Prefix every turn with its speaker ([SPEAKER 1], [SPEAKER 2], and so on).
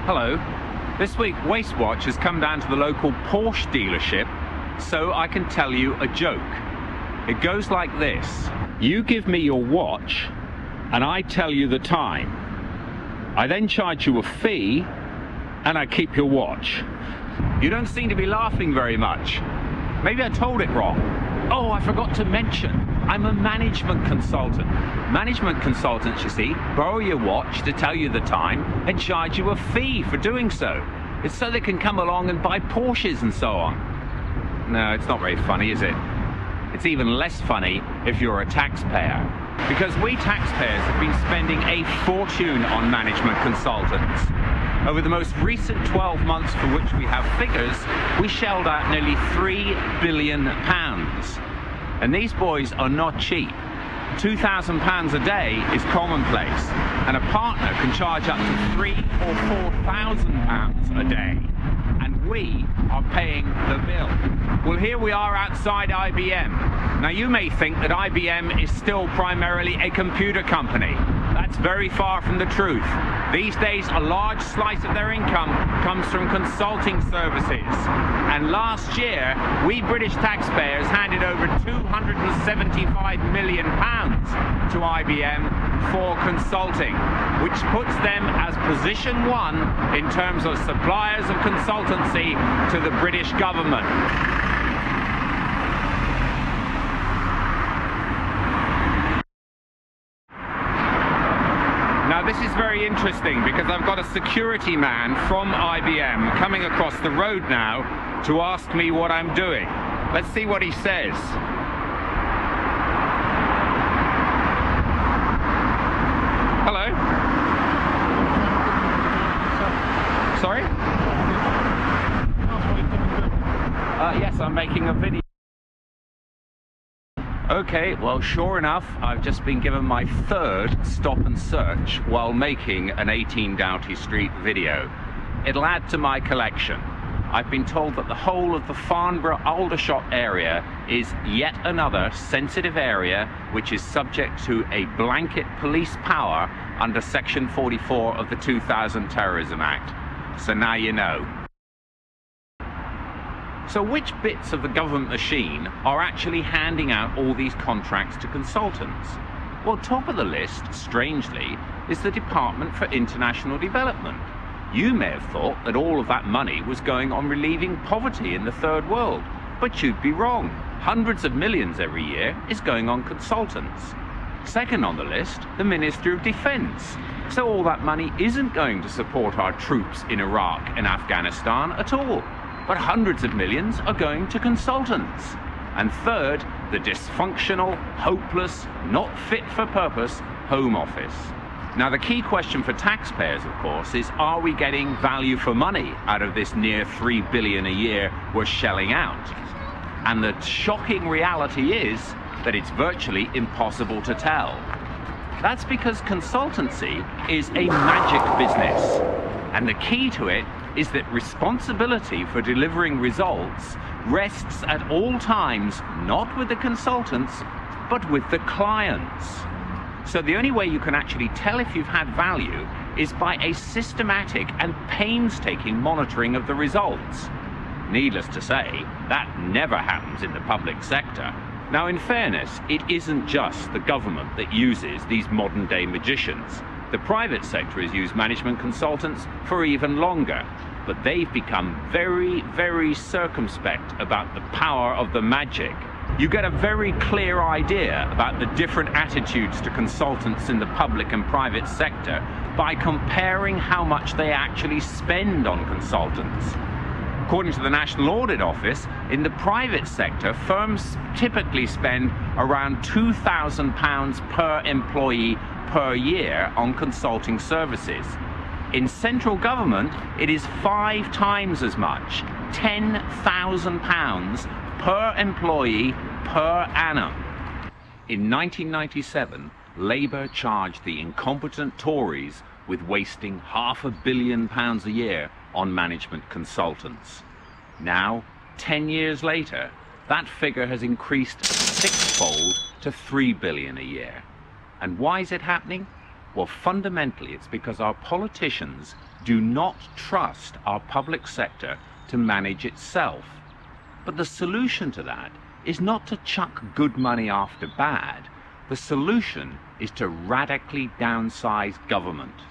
[SPEAKER 1] Hello. This week Waste Watch has come down to the local Porsche dealership so I can tell you a joke. It goes like this. You give me your watch and I tell you the time. I then charge you a fee and I keep your watch. You don't seem to be laughing very much. Maybe I told it wrong. Oh, I forgot to mention, I'm a management consultant. Management consultants, you see, borrow your watch to tell you the time and charge you a fee for doing so. It's so they can come along and buy Porsches and so on. No, it's not very funny, is it? It's even less funny if you're a taxpayer. Because we taxpayers have been spending a fortune on management consultants. Over the most recent 12 months for which we have figures, we shelled out nearly £3 billion. And these boys are not cheap. £2,000 a day is commonplace, and a partner can charge up to £3,000 or £4,000 a day. And we are paying the bill. Well, here we are outside IBM. Now, you may think that IBM is still primarily a computer company. That's very far from the truth. These days, a large slice of their income comes from consulting services. And last year, we British taxpayers handed over £275 million to IBM for consulting, which puts them as position one in terms of suppliers of consultancy to the British government. Now, this is very interesting because I've got a security man from IBM coming across the road now to ask me what I'm doing. Let's see what he says. Hello? Sorry? Yes, I'm making a video. Okay, well, sure enough, I've just been given my third stop and search while making an 18 Doughty Street video. It'll add to my collection. I've been told that the whole of the Farnborough-Aldershot area is yet another sensitive area which is subject to a blanket police power under Section 44 of the 2000 Terrorism Act. So now you know. So which bits of the government machine are actually handing out all these contracts to consultants? Well, top of the list, strangely, is the Department for International Development. You may have thought that all of that money was going on relieving poverty in the third world, but you'd be wrong. Hundreds of millions every year is going on consultants. Second on the list, the Ministry of Defence. So all that money isn't going to support our troops in Iraq and Afghanistan at all, but hundreds of millions are going to consultants. And third, the dysfunctional, hopeless, not fit for purpose Home Office. Now, the key question for taxpayers, of course, is are we getting value for money out of this near $3 billion a year we're shelling out? And the shocking reality is that it's virtually impossible to tell. That's because consultancy is a magic business. And the key to it is that responsibility for delivering results rests at all times not with the consultants, but with the clients. So the only way you can actually tell if you've had value is by a systematic and painstaking monitoring of the results. Needless to say, that never happens in the public sector. Now, in fairness, it isn't just the government that uses these modern-day magicians. The private sector has used management consultants for even longer, but they've become very, very circumspect about the power of the magic. You get a very clear idea about the different attitudes to consultants in the public and private sector by comparing how much they actually spend on consultants. According to the National Audit Office, in the private sector, firms typically spend around £2,000 per employee per year on consulting services. In central government, it is 5 times as much, £10,000 per employee per annum. In 1997, Labour charged the incompetent Tories with wasting £500 million a year on management consultants. Now, 10 years later, that figure has increased 6-fold to £3 billion a year. And why is it happening? Well, fundamentally, it's because our politicians do not trust our public sector to manage itself. But the solution to that is not to chuck good money after bad. The solution is to radically downsize government.